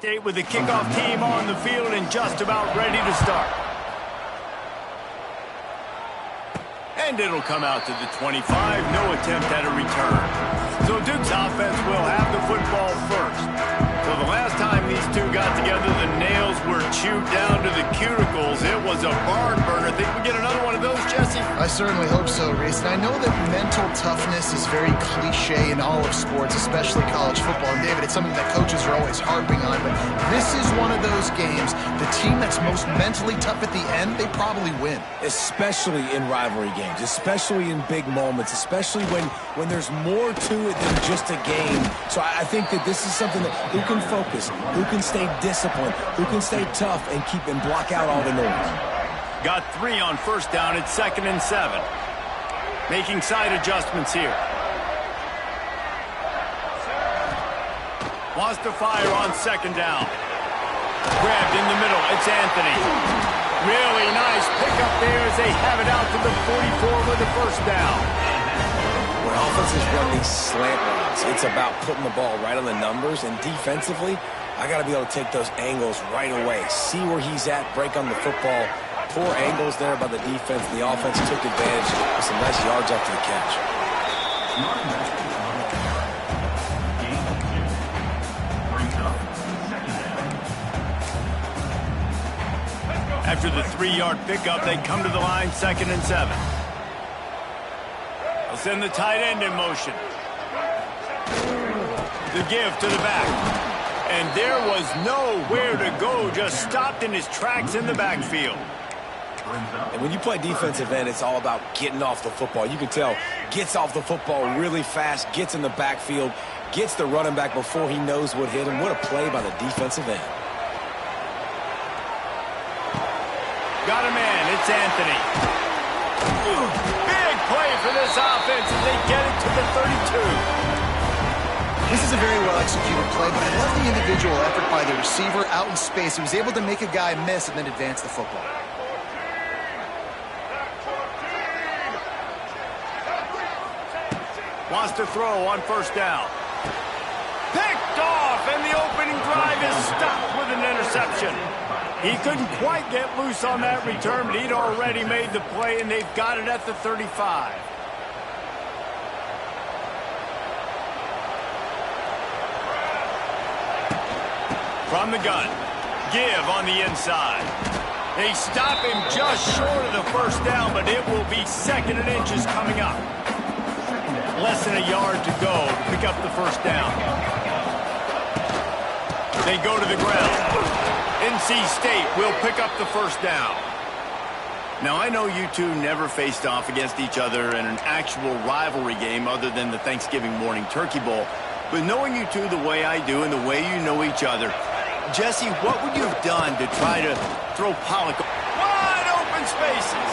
State with the kickoff team on the field and just about ready to start. And it'll come out to the 25. No attempt at a return. So Duke's offense will have the football first. So the last time these two got together, the nails were chewed down to the cuticles. It was a barn burner. Think we get another one of those, Jesse? I certainly hope so, Reese. And I know that mental toughness is very cliche in all of sports, especially college football. And David, it's something that coaches are always harping on. But this is one of those games, the team that's most mentally tough at the end, they probably win. Especially in rivalry games, especially in big moments, especially when there's more to it than just a game. So I think that this is something that who can focus, who can stay disciplined, who can stay tough and keep and block out all the noise. Got 3 on first down. It's 2nd and 7. Making side adjustments here. Wants to fire on 2nd down. Grabbed in the middle. It's Anthony. Really nice pickup there as they have it out to the 44 with the first down. When offenses run these slant routes, it's about putting the ball right on the numbers, and defensively, I got to be able to take those angles right away. See where he's at, break on the football. Poor angles there by the defense. The offense took advantage with some nice yards after the catch. After the 3-yard pickup, they come to the line, 2nd and 7. They'll send the tight end in motion. The give to the back. And there was nowhere to go, just stopped in his tracks in the backfield. And when you play defensive end, it's all about getting off the football. You can tell, gets off the football really fast, gets in the backfield, gets the running back before he knows what hit him. What a play by the defensive end. Got a man, it's Anthony. Big play for this offense as they get it to the 32. This is a very well-executed play, but I love the individual effort by the receiver out in space. He was able to make a guy miss and then advance the football. Wants to throw on first down. Picked off, and the opening drive is stopped with an interception. He couldn't quite get loose on that return, but he'd already made the play, and they've got it at the 35. From the gun, give on the inside. They stop him just short of the first down, but it will be 2nd and inches coming up. Less than a yard to go to pick up the first down. They go to the ground. NC State will pick up the first down. Now, I know you two never faced off against each other in an actual rivalry game other than the Thanksgiving morning Turkey Bowl. But knowing you two the way I do and the way you know each other, Jesse, what would you have done to try to throw Pollock wide open spaces?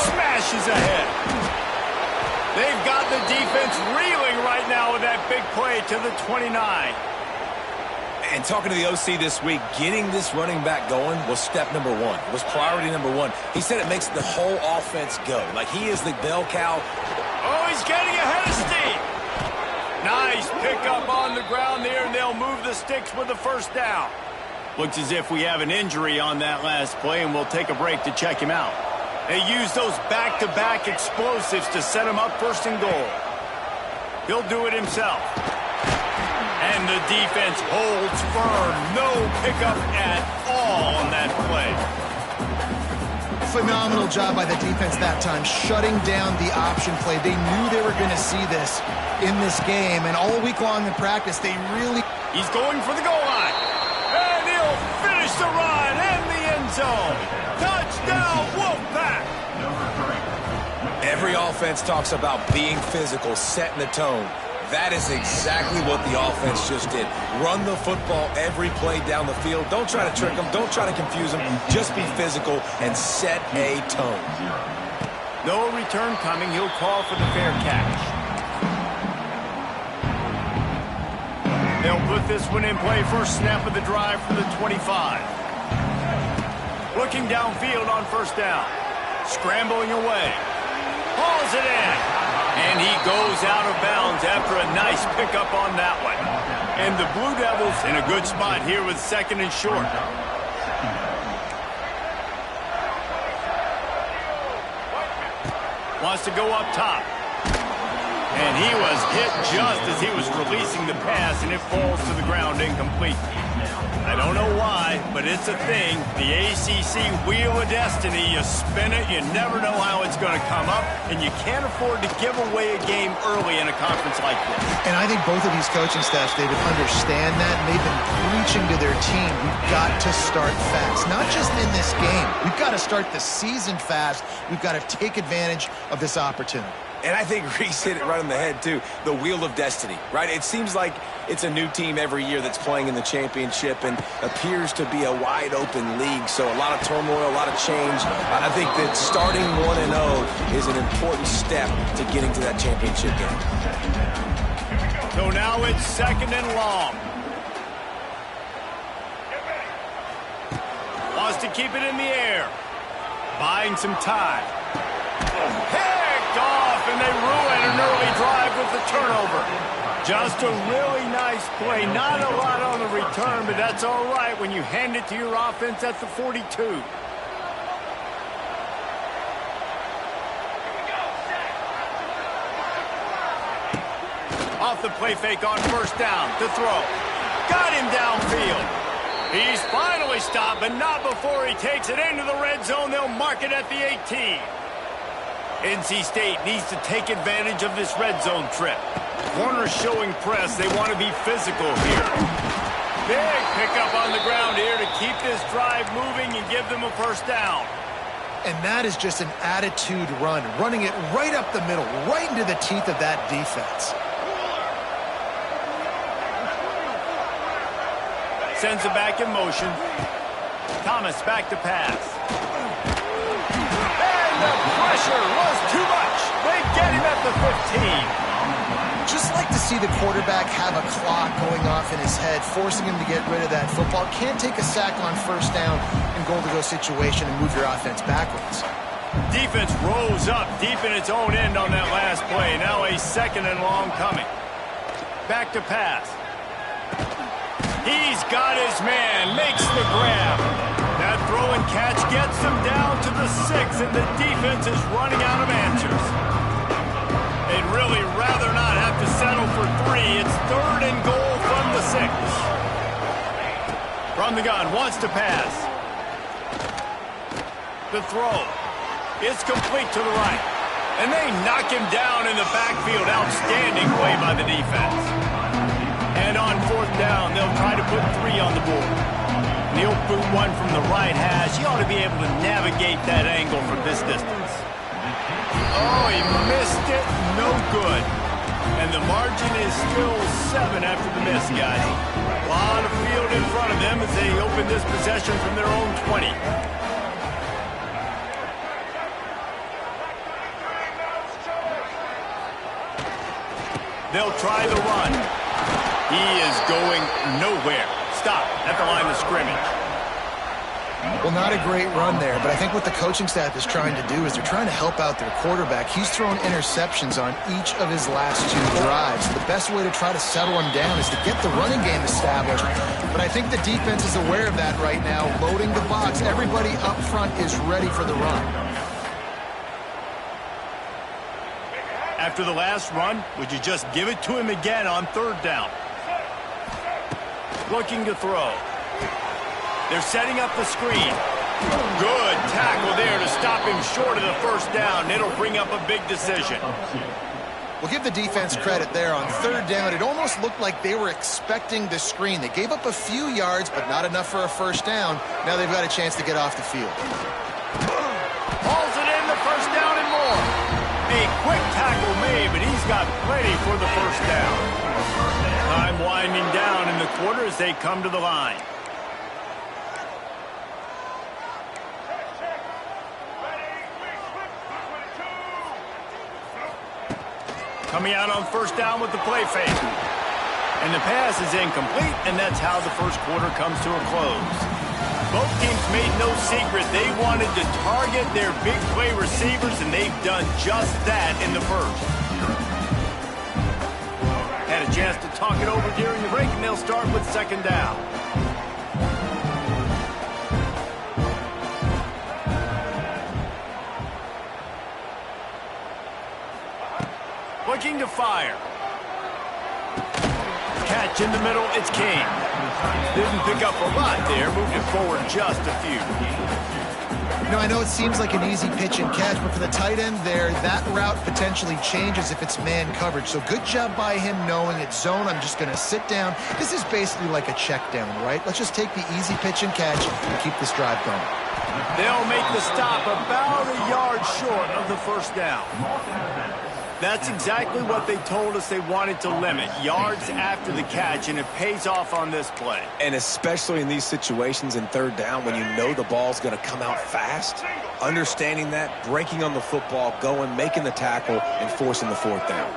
Smashes ahead. They've got the defense reeling right now with that big play to the 29. And talking to the OC this week, getting this running back going was step number 1. It was priority number 1. He said it makes the whole offense go. Like he is the bell cow. Oh, he's getting ahead of steam. Nice pickup on the ground there, and they'll move the sticks with the first down. Looks as if we have an injury on that last play, and we'll take a break to check him out. They use those back-to-back explosives to set him up 1st and goal. He'll do it himself. And the defense holds firm. No pickup at all on that play. Phenomenal job by the defense that time, shutting down the option play. They knew they were going to see this in this game, and all week long in practice, they really... He's going for the goal line. And he'll finish the run in the end zone. Touchdown, Wolfpack! Every offense talks about being physical, setting the tone. That is exactly what the offense just did. Run the football every play down the field. Don't try to trick them. Don't try to confuse them. Just be physical and set a tone. No return coming. He'll call for the fair catch. They'll put this one in play. First snap of the drive for the 25. Looking downfield on first down. Scrambling away. Hauls it in. And he goes out of bounds after a nice pickup on that one. And the Blue Devils in a good spot here with 2nd and short. Wants to go up top. And he was hit just as he was releasing the pass, and it falls to the ground incomplete. I don't know why, but it's a thing. The ACC Wheel of Destiny, you spin it, you never know how it's going to come up, and you can't afford to give away a game early in a conference like this. And I think both of these coaching staffs, David, understand that, and they've been preaching to their team, we've got to start fast. Not just in this game. We've got to start the season fast. We've got to take advantage of this opportunity. And I think Reese hit it right on the head, too. The Wheel of Destiny, right? It seems like it's a new team every year that's playing in the championship and appears to be a wide-open league. So a lot of turmoil, a lot of change. I think that starting 1-0 is an important step to getting to that championship game. So now it's 2nd and long. Wants to keep it in the air. Buying some time. Picked off, and they ruin an early drive with the turnover. Just a really nice play. Not a lot on the return, but that's all right when you hand it to your offense at the 42. Off the play fake on 1st down. To throw. Got him downfield. He's finally stopped, but not before he takes it into the red zone. They'll mark it at the 18. NC State needs to take advantage of this red zone trip. Corners showing press. They want to be physical here. Big pickup on the ground here to keep this drive moving and give them a 1st down. And that is just an attitude run, running it right up the middle, right into the teeth of that defense. Sends it back in motion. Thomas back to pass. And the pressure was too much. They get him at the 15. Just like to see the quarterback have a clock going off in his head, forcing him to get rid of that football. Can't take a sack on 1st down in goal-to-go situation and move your offense backwards. Defense rose up deep in its own end on that last play. Now a 2nd and long coming. Back to pass. He's got his man, makes the grab. That throw and catch gets him down to the 6, and the defense is running out of answers. They'd really rather not have to settle for 3. It's 3rd and goal from the 6. From the gun, wants to pass. The throw. It's complete to the right. And they knock him down in the backfield. Outstanding play by the defense. And on 4th down, they'll try to put 3 on the board. And he'll boot one from the right hash. He ought to be able to navigate that angle from this distance. Oh, he missed it. No good. And the margin is still 7 after the miss, guys. A lot of field in front of them as they open this possession from their own 20. They'll try the run. He is going nowhere. Stop at the line of scrimmage. Well, not a great run there, but I think what the coaching staff is trying to do is they're trying to help out their quarterback. He's thrown interceptions on each of his last 2 drives. The best way to try to settle him down is to get the running game established. But I think the defense is aware of that right now, loading the box. Everybody up front is ready for the run. After the last run, would you just give it to him again on 3rd down? Looking to throw. They're setting up the screen. Good tackle there to stop him short of the 1st down. It'll bring up a big decision. We'll give the defense credit there on 3rd down. It almost looked like they were expecting the screen. They gave up a few yards, but not enough for a 1st down. Now they've got a chance to get off the field. Hauls it in, the 1st down and more. A quick tackle made, but he's got plenty for the 1st down. Time winding down in the quarter as they come to the line. Coming out on 1st down with the play fake. And the pass is incomplete, and that's how the 1st quarter comes to a close. Both teams made no secret they wanted to target their big play receivers, and they've done just that in the 1st. Had get a chance to talk it over during the break, and they'll start with second down. Looking to fire. Catch in the middle, it's King. Didn't pick up a lot there, moving forward just a few. You know, I know it seems like an easy pitch and catch, but for the tight end there, that route potentially changes if it's man coverage. So good job by him knowing it's zone. I'm just going to sit down. This is basically like a check down, right? Let's just take the easy pitch and catch and keep this drive going. They'll make the stop about a yard short of the first down. That's exactly what they told us they wanted to limit, yards after the catch, and it pays off on this play. And especially in these situations in third down when you know the ball's going to come out fast, understanding that, breaking on the football, going, making the tackle, and forcing the fourth down.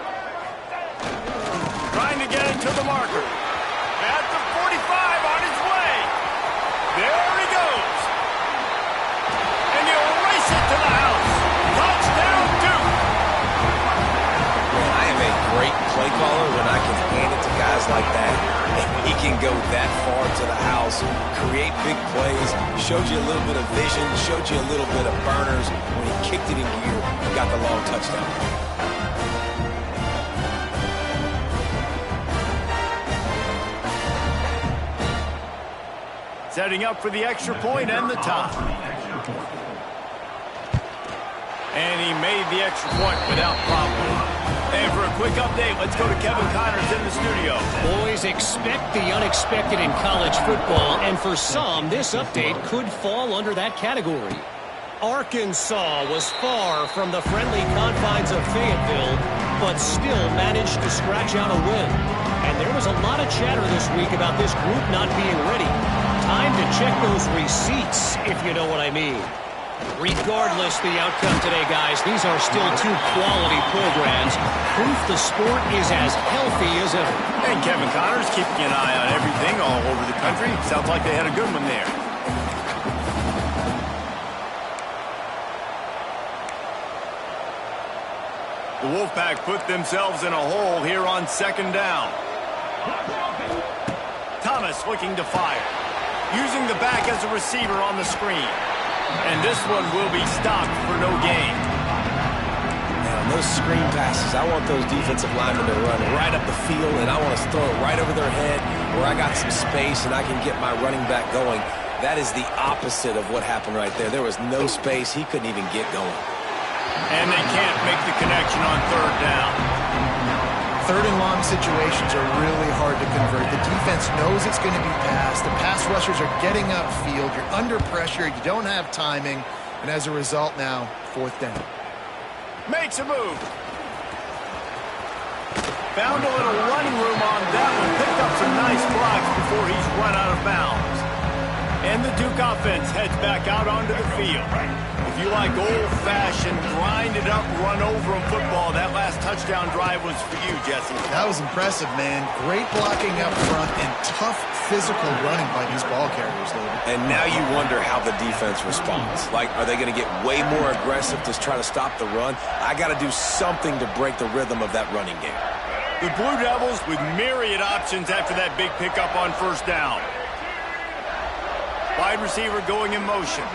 Trying to get it to the marker. At the 45 on his way. There he goes. And he'll race it to the house. Touchdown, Duke. I am a great play caller when I can hand it to guys like that. And he can go that far to the house, create big plays, showed you a little bit of vision, showed you a little bit of burners when he kicked it in gear and got the long touchdown. Setting up for the extra point and the tie. And he made the extra point without problem. And for a quick update, let's go to Kevin Connors in the studio. Boys, expect the unexpected in college football, and for some, this update could fall under that category. Arkansas was far from the friendly confines of Fayetteville, but still managed to scratch out a win. And there was a lot of chatter this week about this group not being ready. Time to check those receipts, if you know what I mean. Regardless the outcome today, guys, these are still two quality programs. Proof the sport is as healthy as ever. And Kevin Connors keeping an eye on everything all over the country. Sounds like they had a good one there. The Wolfpack put themselves in a hole here on second down. Thomas looking to fire. Using the back as a receiver on the screen. And this one will be stopped for no gain. Now, those screen passes, I want those defensive linemen to run right up the field, and I want to throw it right over their head where I got some space and I can get my running back going. That is the opposite of what happened right there. There was no space. He couldn't even get going. And they can't make the connection on third down. Third and long situations are really hard to convert. The defense knows it's going to be passed. The pass rushers are getting upfield. You're under pressure. You don't have timing. And as a result now, fourth down. Makes a move. Found a little running room on that one. Picked up some nice blocks before he's run out of bounds. And the Duke offense heads back out onto the field. If you like old-fashioned, grind-it-up, run-over football, that last touchdown drive was for you, Jesse. That was impressive, man. Great blocking up front and tough physical running by these ball carriers, David. And now you wonder how the defense responds. Like, are they going to get way more aggressive to try to stop the run? I got to do something to break the rhythm of that running game. The Blue Devils with myriad options after that big pickup on first down. Wide receiver going in motion.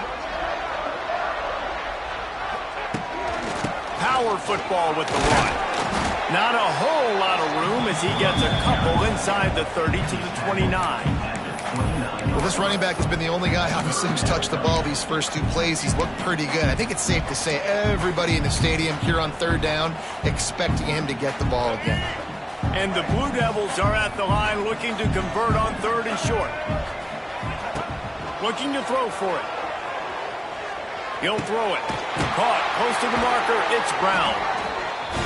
Power football with the run. Not a whole lot of room as he gets a couple inside the 30 to the 29. Well, this running back has been the only guy, obviously, who's touched the ball these first two plays. He's looked pretty good. I think it's safe to say everybody in the stadium here on third down expecting him to get the ball again. And the Blue Devils are at the line looking to convert on third and short. Looking to throw for it. He'll throw it. Caught close to the marker. It's Brown.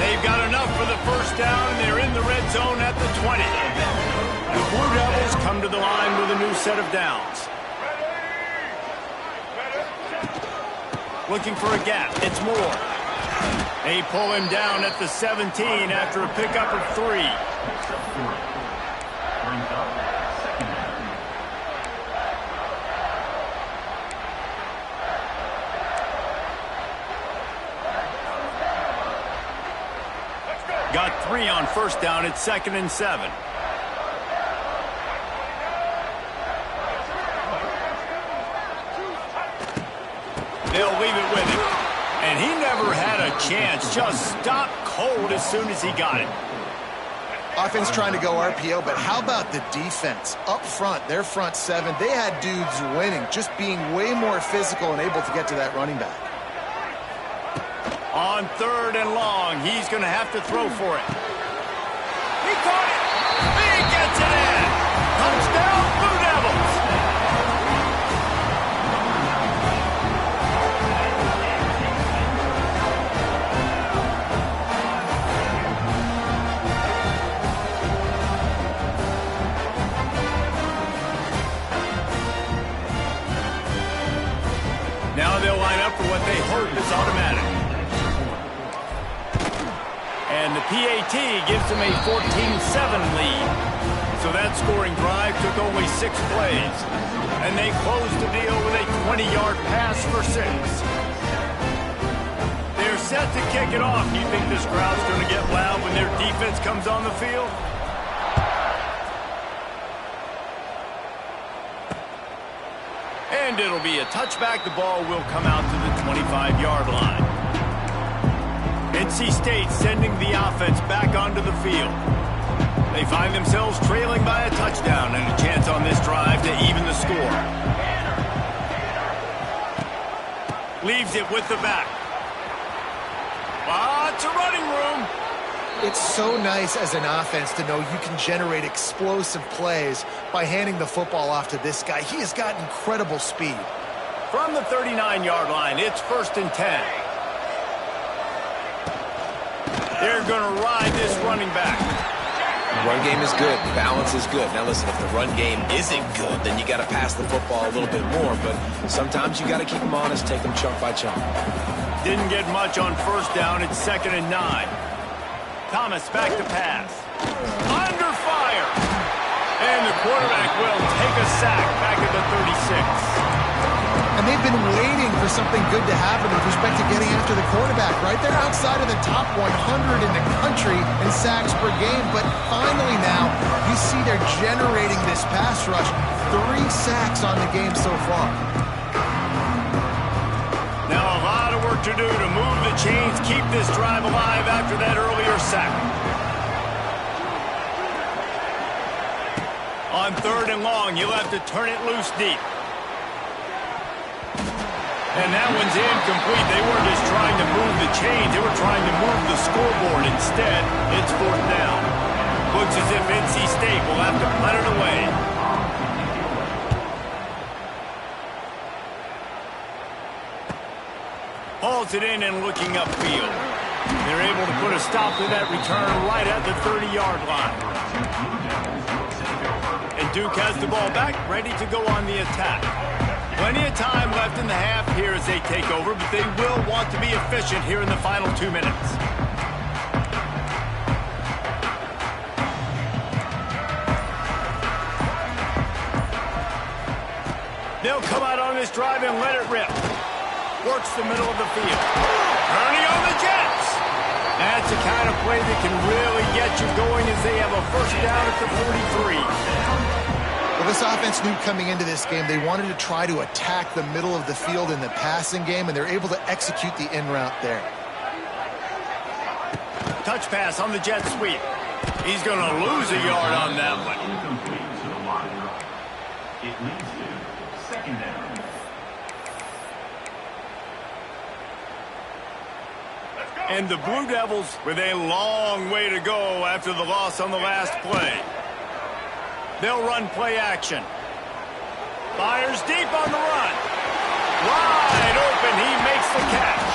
They've got enough for the first down, and they're in the red zone at the 20. The Blue Devils come to the line with a new set of downs. Looking for a gap. It's Moore. They pull him down at the 17 after a pickup of 3. Got 3 on first down. It's 2nd and 7. They'll leave it with him. And he never had a chance. Just stopped cold as soon as he got it. Offense trying to go RPO, but how about the defense? Up front, their front 7, they had dudes winning, just being way more physical and able to get to that running back. On 3rd and long, he's going to have to throw for it. He caught it. He gets it in. Touchdown, Blue Devils. Now they'll line up for what they hope is automatic. And the PAT gives them a 14-7 lead. So that scoring drive took only 6 plays. And they closed the deal with a 20-yard pass for 6. They're set to kick it off. Do you think this crowd's going to get loud when their defense comes on the field? And it'll be a touchback. The ball will come out to the 25-yard line. NC State sending the offense back onto the field. They find themselves trailing by a touchdown and a chance on this drive to even the score. Leaves it with the back. Lots of running room. It's so nice as an offense to know you can generate explosive plays by handing the football off to this guy. He has got incredible speed. From the 39-yard line, it's 1st and 10. They're going to ride this running back. The run game is good. Balance is good. Now listen, if the run game isn't good, then you got to pass the football a little bit more. But sometimes you got to keep them honest, take them chunk by chunk. Didn't get much on first down. It's 2nd and 9. Thomas back to pass. Under fire. And the quarterback will take a sack back at the 36. And they've been waiting for something good to happen with respect to getting after the quarterback, right? They're outside of the top 100 in the country in sacks per game, but finally now you see they're generating this pass rush. 3 sacks on the game so far. Now a lot of work to do to move the chains, keep this drive alive after that earlier sack. On 3rd and long, you'll have to turn it loose deep. And that one's incomplete. They weren't just trying to move the chains. They were trying to move the scoreboard. Instead, it's 4th down. Looks as if NC State will have to punt it away. Hauls it in and looking upfield. They're able to put a stop to that return right at the 30-yard line. And Duke has the ball back, ready to go on the attack. Plenty of time left in the half here as they take over, but they will want to be efficient here in the final 2 minutes. They'll come out on this drive and let it rip. Works the middle of the field. Turning on the Jets. That's the kind of play that can really get you going as they have a first down at the 43. Well, this offense knew coming into this game they wanted to try to attack the middle of the field in the passing game, and they're able to execute the in route there. Touch pass on the jet sweep. He's going to lose a yard on that one. It leads to 2nd down. And the Blue Devils with a long way to go after the loss on the last play. They'll run play action. Fires deep on the run. Wide open, he makes the catch.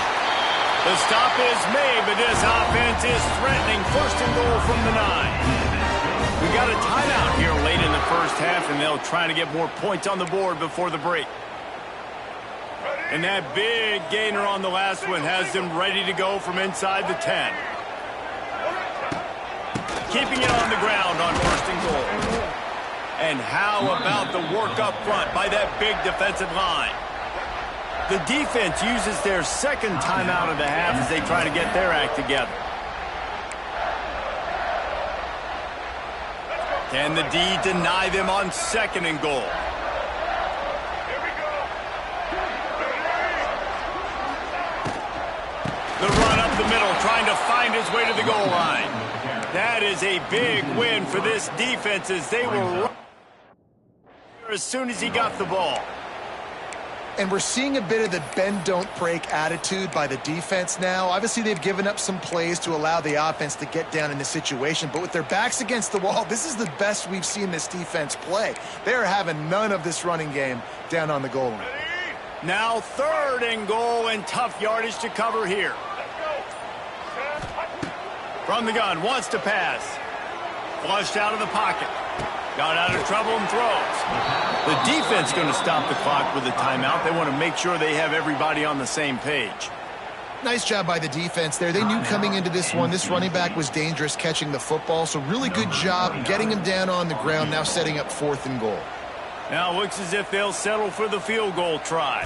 The stop is made, but this offense is threatening 1st and goal from the 9. We got a timeout here late in the first half, and they'll try to get more points on the board before the break. And that big gainer on the last one has them ready to go from inside the 10. Keeping it on the ground on 1st and goal. And how about the work up front by that big defensive line? The defense uses their 2nd timeout of the half as they try to get their act together. Can the D deny them on 2nd and goal? The run up the middle, trying to find his way to the goal line. That is a big win for this defense as they were right as soon as he got the ball. And we're seeing a bit of the bend, don't break attitude by the defense now. Obviously, they've given up some plays to allow the offense to get down in this situation. But with their backs against the wall, this is the best we've seen this defense play. They are having none of this running game down on the goal line. Now 3rd and goal and tough yardage to cover here. From the gun, wants to pass. Flushed out of the pocket. Got out of trouble and throws. The defense going to stop the clock with a timeout. They want to make sure they have everybody on the same page. Nice job by the defense there. They knew coming into this one, this running back was dangerous catching the football. So really good job getting him down on the ground, now setting up 4th and goal. Now it looks as if they'll settle for the field goal try.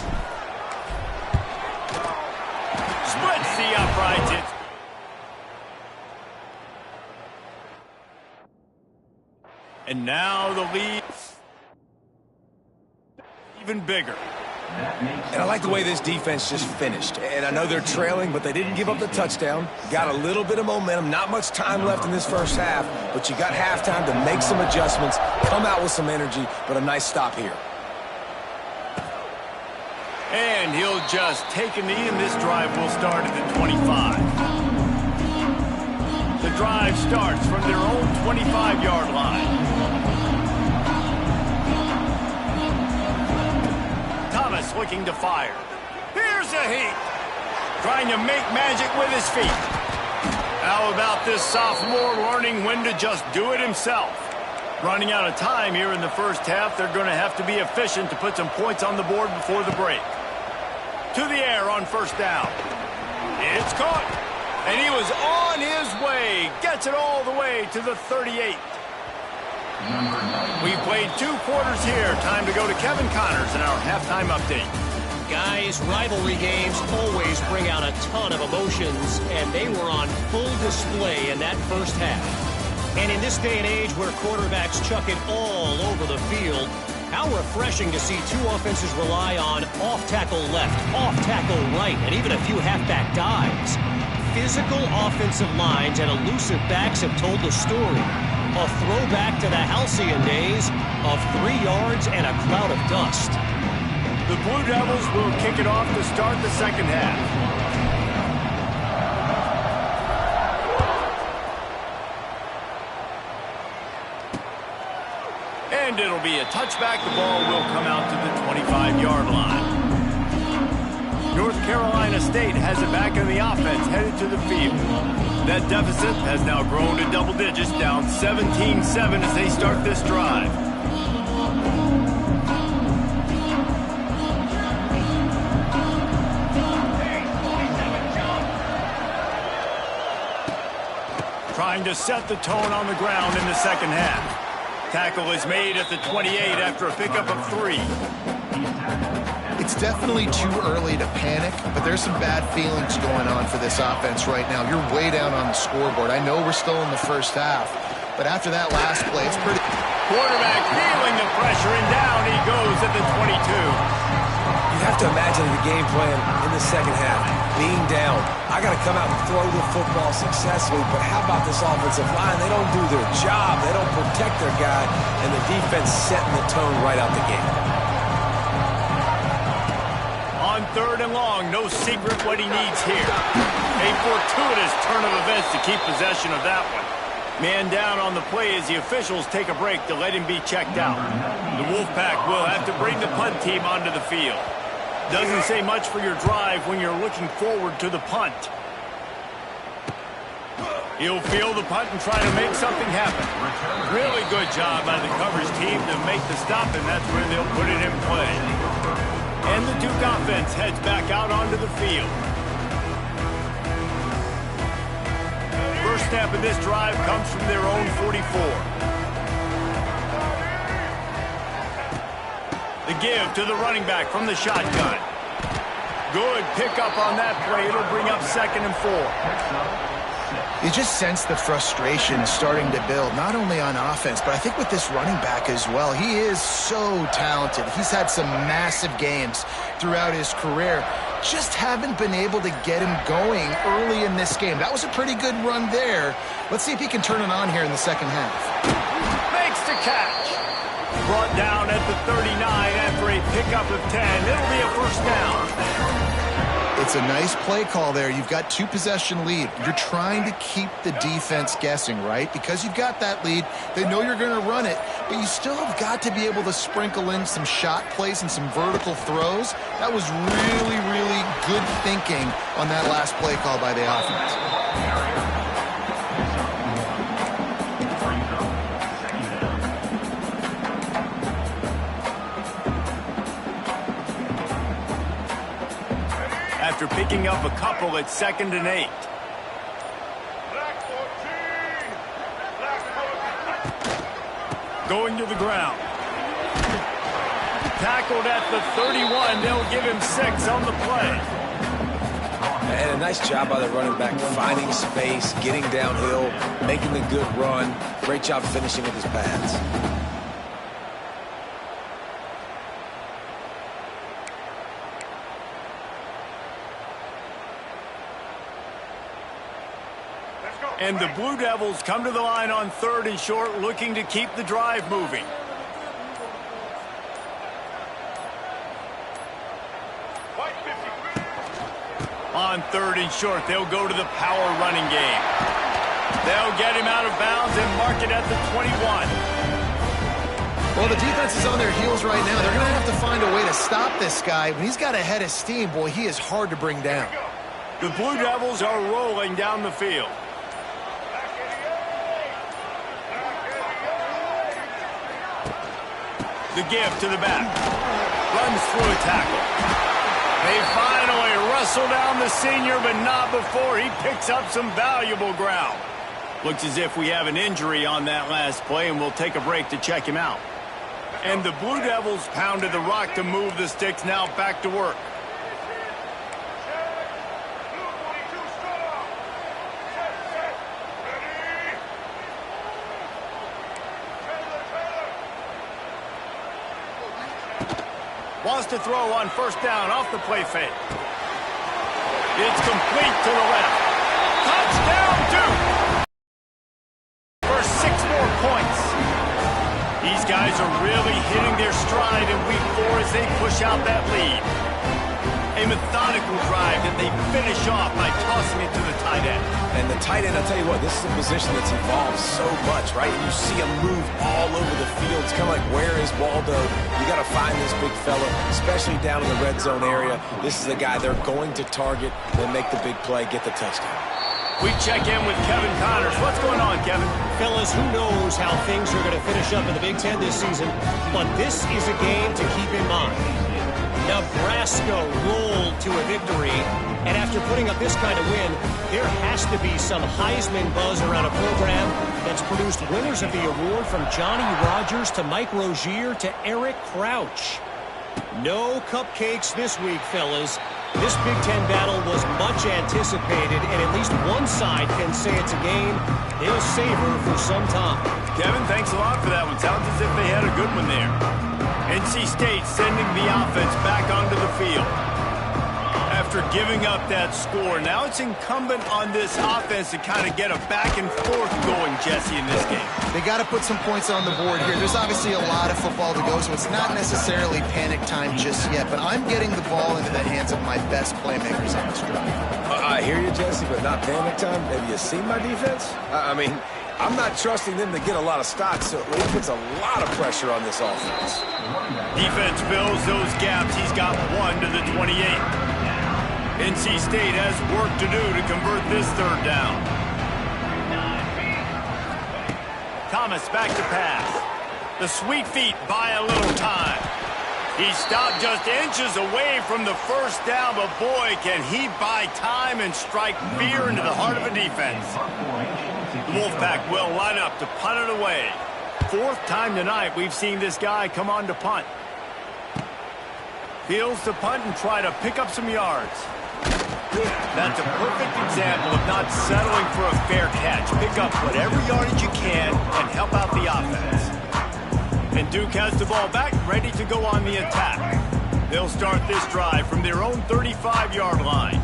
Splits the uprights. And now the lead even bigger. And I like the way this defense just finished. And I know they're trailing, but they didn't give up the touchdown. Got a little bit of momentum. Not much time left in this first half, but you got halftime to make some adjustments, come out with some energy, but a nice stop here. And he'll just take a knee, and this drive will start at the 25. The drive starts from their own 25-yard line. Thomas looking to fire. Here's a heat. Trying to make magic with his feet. How about this sophomore learning when to just do it himself? Running out of time here in the first half. They're going to have to be efficient to put some points on the board before the break. To the air on 1st down. It's caught. And he was on his way. Gets it all the way to the 38. We've played 2 quarters here. Time to go to Kevin Connors in our halftime update. Guys, rivalry games always bring out a ton of emotions, and they were on full display in that first half. And in this day and age where quarterbacks chuck it all over the field, how refreshing to see 2 offenses rely on off-tackle left, off-tackle right, and even a few halfback dives. Physical offensive lines and elusive backs have told the story. A throwback to the halcyon days of 3 yards and a cloud of dust. The Blue Devils will kick it off to start the second half. And it'll be a touchback. The ball will come out to the 25-yard line. North Carolina State has it back in the offense, headed to the field. That deficit has now grown to double digits, down 17-7 as they start this drive. Trying to set the tone on the ground in the second half. Tackle is made at the 28 after a pickup of 3. It's definitely too early to panic, but there's some bad feelings going on for this offense right now. You're way down on the scoreboard. I know we're still in the first half, but after that last play, it's pretty... Quarterback feeling the pressure, and down he goes at the 22. You have to imagine the game plan in the second half. Being down, I got to come out and throw the football successfully, but how about this offensive line? They don't do their job. They don't protect their guy, and the defense setting the tone right out the gate. On 3rd and long, no secret what he needs here. A fortuitous turn of events to keep possession of that one. Man down on the play as the officials take a break to let him be checked out. The Wolfpack will have to bring the punt team onto the field. Doesn't say much for your drive when you're looking forward to the punt. He'll field the punt and try to make something happen. Really good job by the coverage team to make the stop, and that's where they'll put it in play. And the Duke offense heads back out onto the field. First snap of this drive comes from their own 44. The give to the running back from the shotgun. Good pickup on that play. It'll bring up 2nd and 4. You just sense the frustration starting to build, not only on offense, but I think with this running back as well. He is so talented. He's had some massive games throughout his career. Just haven't been able to get him going early in this game. That was a pretty good run there. Let's see if he can turn it on here in the second half. Makes the catch. Brought down at the 39 after a pickup of 10. It'll be a first down. It's a nice play call there. You've got 2-possession lead. You're trying to keep the defense guessing, right? Because you've got that lead, they know you're going to run it, but you still have got to be able to sprinkle in some shot plays and some vertical throws. That was really, really good thinking on that last play call by the offense. After picking up a couple at 2nd and 8. Going to the ground. Tackled at the 31. They'll give him 6 on the play. And a nice job by the running back, finding space, getting downhill, making the good run. Great job finishing with his pads. And the Blue Devils come to the line on 3rd and short, looking to keep the drive moving. On 3rd and short, they'll go to the power running game. They'll get him out of bounds and mark it at the 21. Well, the defense is on their heels right now. They're going to have to find a way to stop this guy. When he's got a head of steam, boy, he is hard to bring down. The Blue Devils are rolling down the field. The give to the back. Runs through a tackle. They finally wrestle down the senior, but not before he picks up some valuable ground. Looks as if we have an injury on that last play, and we'll take a break to check him out. And the Blue Devils pounded the rock to move the sticks, now back to work. Wants to throw on 1st down off the play fake. It's complete to the left. Touchdown, Duke! For 6 more points. These guys are really hitting their stride in week 4 as they push out that lead. A methodical drive that they finish off by tossing it to the tight end. And the tight end, I'll tell you what, this is a position that's evolved so much, right? And you see him move all over the field. It's kind of like, where is Waldo? You got to find this big fella, especially down in the red zone area. This is the guy they're going to target, then make the big play, get the touchdown. We check in with Kevin Connors. What's going on, Kevin? Fellas, who knows how things are going to finish up in the Big Ten this season, but this is a game to keep in mind. Nebraska rolled to a victory, and after putting up this kind of win, there has to be some Heisman buzz around a program that's produced winners of the award from Johnny Rodgers to Mike Rozier to Eric Crouch. No cupcakes this week, fellas. This Big Ten battle was much anticipated, and at least one side can say it's a game they'll savor for some time. Kevin, thanks a lot for that one. Sounds as if they had a good one there. NC State sending the offense back onto the field. After giving up that score, now it's incumbent on this offense to kind of get a back and forth going, Jesse, in this game. They got to put some points on the board here. There's obviously a lot of football to go, so it's not necessarily panic time just yet, but I'm getting the ball into the hands of my best playmakers on this drive. I hear you, Jesse, but not panic time. Have you seen my defense? I mean, I'm not trusting them to get a lot of stops, so it puts a lot of pressure on this offense. Defense fills those gaps. He's got 1 to the 28. NC State has work to do to convert this 3rd down. Thomas back to pass. The sweet feet buy a little time. He stopped just inches away from the 1st down, but boy, can he buy time and strike fear into the heart of a defense. The Wolfpack will line up to punt it away. 4th time tonight we've seen this guy come on to punt. Fields to punt and try to pick up some yards. That's a perfect example of not settling for a fair catch. Pick up whatever yardage you can and help out the offense. And Duke has the ball back, ready to go on the attack. They'll start this drive from their own 35-yard line.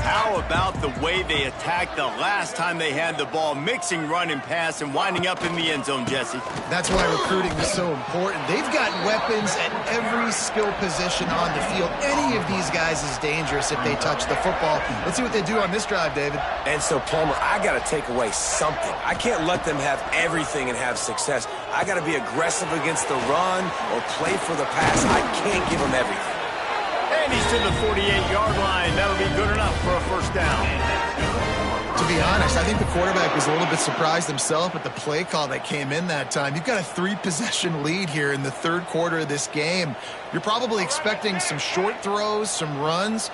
How about the way they attacked the last time they had the ball, mixing run and pass and winding up in the end zone, Jesse? That's why recruiting is so important. They've got weapons at every skill position on the field. Any of these guys is dangerous if they touch the football. Let's see what they do on this drive, David. And so, Palmer, I got to take away something. I can't let them have everything and have success. I got to be aggressive against the run or play for the pass. I can't give them everything. And he's to the 48-yard line. That'll be good enough for a first down. To be honest, I think the quarterback was a little bit surprised himself at the play call that came in that time. You've got a 3-possession lead here in the third quarter of this game. You're probably expecting some short throws, some runs.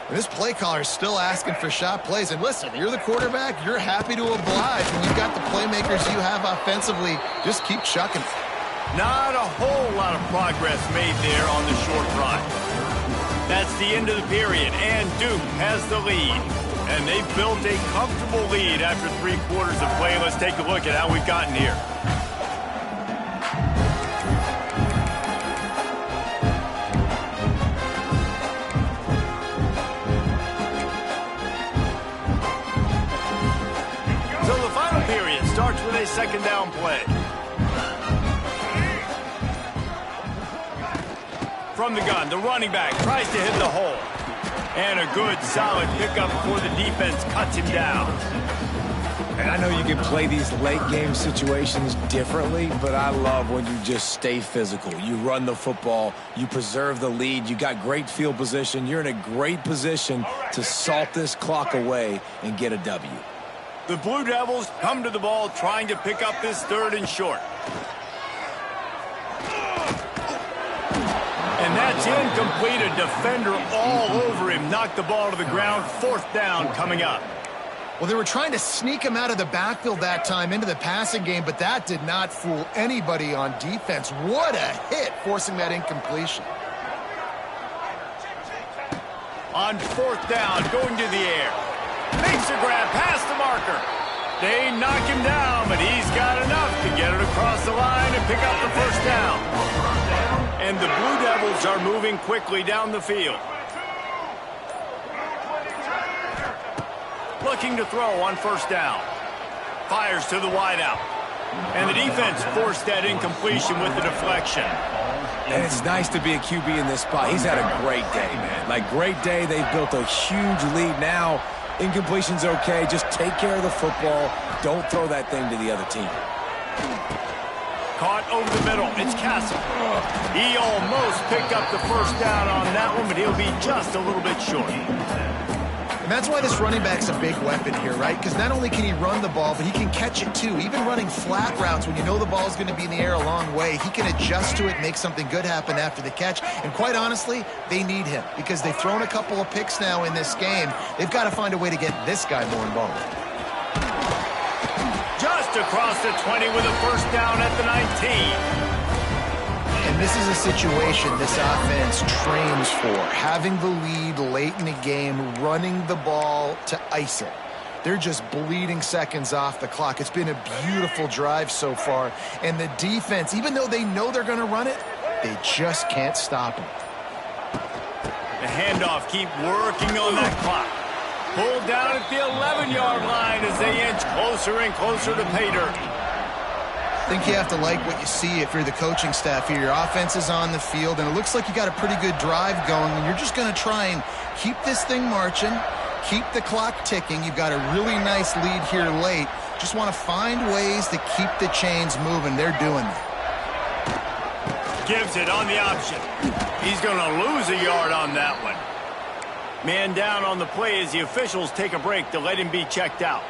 And this play caller is still asking for shot plays. And listen, you're the quarterback. You're happy to oblige. When you've got the playmakers you have offensively, just keep chucking. Not a whole lot of progress made there on the short run. That's the end of the period, and Duke has the lead. And they've built a comfortable lead after 3 quarters of play. Let's take a look at how we've gotten here. So the final period starts with a second down play. From the gun, the running back tries to hit the hole. And a good, solid pickup before the defense cuts him down. And I know you can play these late-game situations differently, but I love when you just stay physical. You run the football, you preserve the lead, you got great field position. You're in a great position to salt this clock away and get a W. The Blue Devils come to the ball trying to pick up this 3rd and short. And that's incomplete. A defender all over him. Knocked the ball to the ground. 4th down coming up. Well, they were trying to sneak him out of the backfield that time into the passing game, but that did not fool anybody on defense. What a hit, forcing that incompletion. On 4th down, going to the air. Makes a grab past the marker. They knock him down, but he's got enough to get it across the line and pick up the first down. And the Blue Devils are moving quickly down the field. Looking to throw on 1st down. Fires to the wideout. And the defense forced that incompletion with the deflection. And it's nice to be a QB in this spot. He's had a great day, man. Like, great day. They've built a huge lead now. Incompletion's okay. Just take care of the football. Don't throw that thing to the other team. Caught over the middle. It's Castle. He almost picked up the first down on that one, but he'll be just a little bit short. And that's why this running back's a big weapon here, right? Because not only can he run the ball, but he can catch it too. Even running flat routes when you know the ball's going to be in the air a long way, he can adjust to it, make something good happen after the catch. And quite honestly, they need him because they've thrown a couple of picks now in this game. They've got to find a way to get this guy more involved. Just across the 20 with a first down at the 19. And this is a situation this offense trains for. Having the lead late in the game, running the ball to ice it. They're just bleeding seconds off the clock. It's been a beautiful drive so far. And the defense, even though they know they're going to run it, they just can't stop it. The handoff, keep working on that clock. Pulled down at the 11-yard line as they inch closer and closer to pay dirt. I think you have to like what you see if you're the coaching staff here. Your offense is on the field, and it looks like you got a pretty good drive going, and you're just going to try and keep this thing marching, keep the clock ticking. You've got a really nice lead here late. Just want to find ways to keep the chains moving. They're doing that. Gives it on the option. He's going to lose a yard on that one. Man down on the play as the officials take a break to let him be checked out.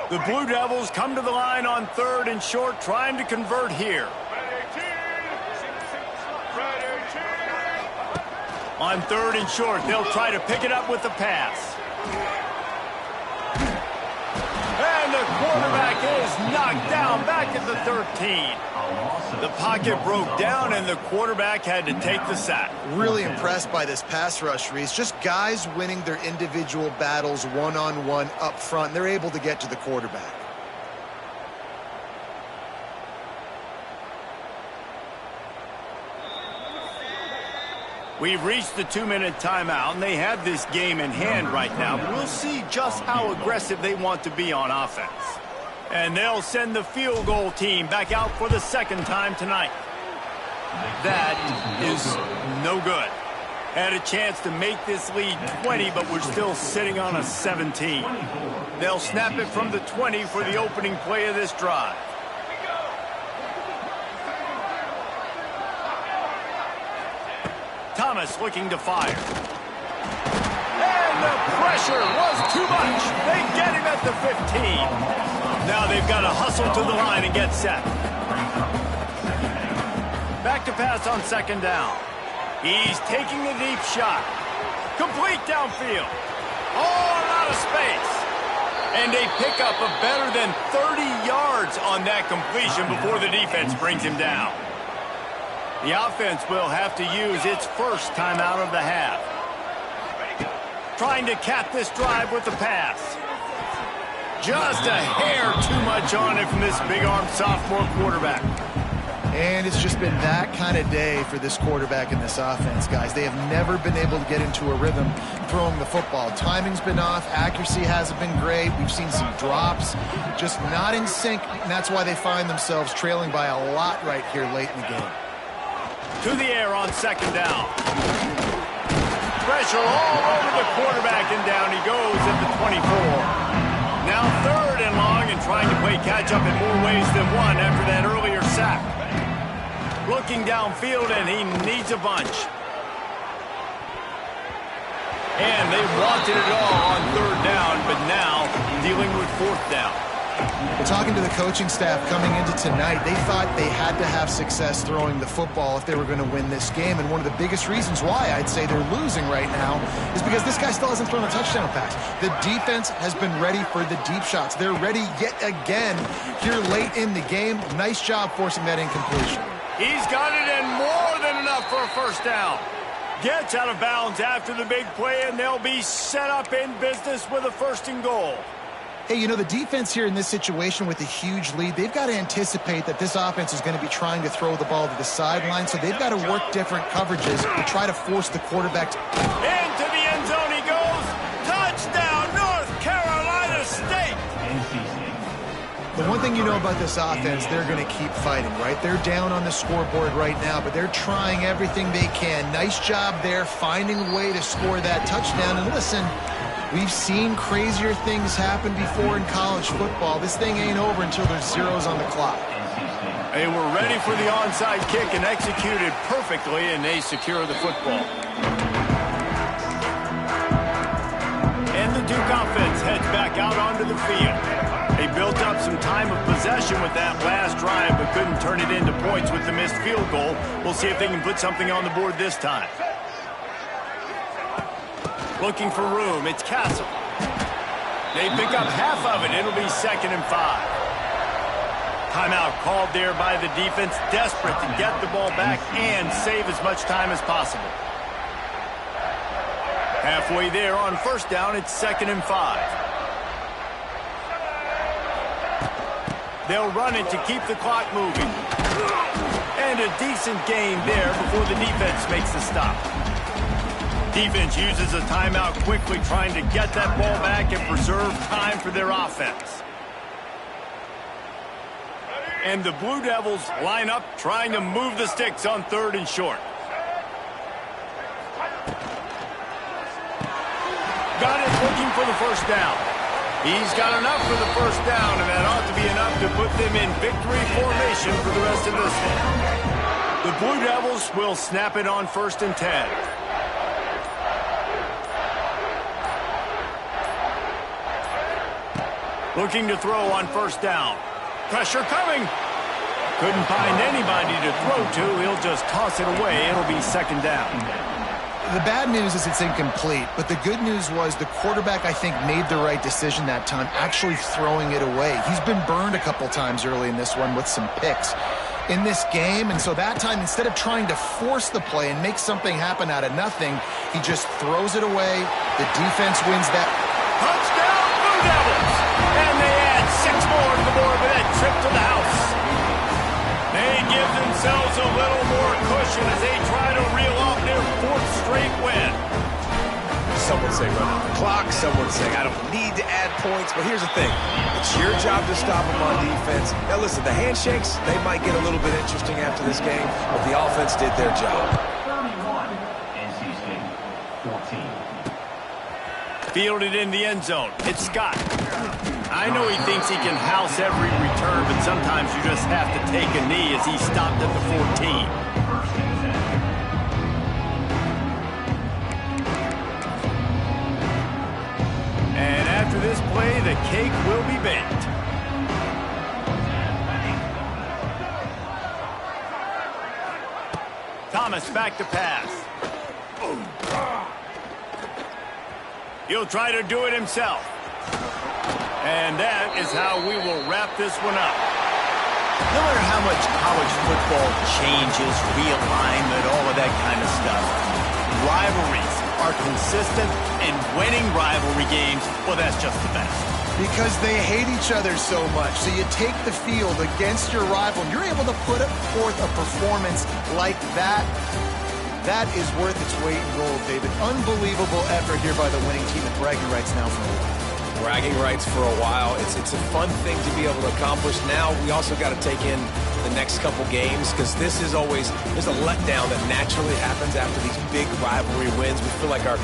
The Blue Devils come to the line on 3rd and short, trying to convert here. On 3rd and short, they'll try to pick it up with the pass. is knocked down back at the 13. The pocket broke down, and the quarterback had to take the sack. Really impressed by this pass rush, Reese. Just guys winning their individual battles one-on-one up front. They're able to get to the quarterback. We've reached the 2-minute timeout, and they have this game in hand right now. We'll see just how aggressive they want to be on offense. And they'll send the field goal team back out for the second time tonight. That is no good. Had a chance to make this lead 20, but we're still sitting on a 17. They'll snap it from the 20 for the opening play of this drive. Thomas looking to fire. And the pressure was too much. They get him at the 15. Now they've got to hustle to the line and get set. Back to pass on second down. He's taking a deep shot. Complete downfield. All out of space. And they pick up a better than 30 yards on that completion before the defense brings him down. The offense will have to use its first timeout of the half. Trying to cap this drive with the pass. Just a hair too much on it from this big-armed sophomore quarterback. And it's just been that kind of day for this quarterback and this offense, guys. They have never been able to get into a rhythm throwing the football. Timing's been off. Accuracy hasn't been great. We've seen some drops. Just not in sync, and that's why they find themselves trailing by a lot right here late in the game. To the air on second down. Pressure all over the quarterback, and down he goes at the 24. Now third and long, and trying to play catch-up in more ways than one after that earlier sack. Looking downfield, and he needs a bunch. And they wanted it all on third down, but now dealing with fourth down. Well, talking to the coaching staff coming into tonight, they thought they had to have success throwing the football if they were going to win this game. And one of the biggest reasons why I'd say they're losing right now is because this guy still hasn't thrown a touchdown pass. The defense has been ready for the deep shots. They're ready yet again here late in the game. Nice job forcing that incompletion. He's got it in more than enough for a first down. Gets out of bounds after the big play, and they'll be set up in business with a first and goal. Hey, you know, the defense here in this situation with a huge lead, they've got to anticipate that this offense is going to be trying to throw the ball to the sideline, so they've got to work different coverages to try to force the quarterback to... Into the end zone he goes. Touchdown, North Carolina State. The one thing you know about this offense, they're going to keep fighting, right? They're down on the scoreboard right now, but they're trying everything they can. Nice job there, finding a way to score that touchdown. And listen, we've seen crazier things happen before in college football. This thing ain't over until there's zeros on the clock. They were ready for the onside kick and executed perfectly, and they secure the football. And the Duke offense heads back out onto the field. They built up some time of possession with that last drive, but couldn't turn it into points with the missed field goal. We'll see if they can put something on the board this time. Looking for room, it's Castle. They pick up half of it. It'll be 2nd and 5. Timeout called there by the defense, desperate to get the ball back and save as much time as possible. Halfway there on first down, it's 2nd and 5. They'll run it to keep the clock moving. And a decent gain there before the defense makes the stop. Defense uses a timeout quickly, trying to get that ball back and preserve time for their offense. And the Blue Devils line up, trying to move the sticks on 3rd and short. Got it, looking for the first down. He's got enough for the first down, and that ought to be enough to put them in victory formation for the rest of this one. The Blue Devils will snap it on 1st and 10. Looking to throw on first down. Pressure coming. Couldn't find anybody to throw to. He'll just toss it away. It'll be 2nd down. The bad news is it's incomplete, but the good news was the quarterback, I think, made the right decision that time, actually throwing it away. He's been burned a couple times early in this one with some picks in this game, and so that time, instead of trying to force the play and make something happen out of nothing, he just throws it away. The defense wins that. Touchdown, Blue Devils! And they add 6 more to the board with that trip to the house. They give themselves a little more cushion as they try to reel off their 4th straight win. Some would say run out the clock. Some would say I don't need to add points. But here's the thing. It's your job to stop them on defense. Now, listen, the handshakes, they might get a little bit interesting after this game, but the offense did their job. 31, NC State 14. Fielded in the end zone. It's Scott. I know he thinks he can house every return, but sometimes you just have to take a knee as he stopped at the 14. First and 10. And after this play, the cake will be baked. Thomas back to pass. He'll try to do it himself. And that is how we will wrap this one up. No matter how much college football changes, realignment, all of that kind of stuff, rivalries are consistent, and winning rivalry games, well, that's just the best. Because they hate each other so much. So you take the field against your rival, and you're able to put forth a performance like that. That is worth its weight in gold, David. Unbelievable effort here by the winning team, and bragging rights now for a while. Bragging rights for a while. It's a fun thing to be able to accomplish. Now we also got to take in the next couple games, because this is always, there's a letdown that naturally happens after these big rivalry wins. We feel like our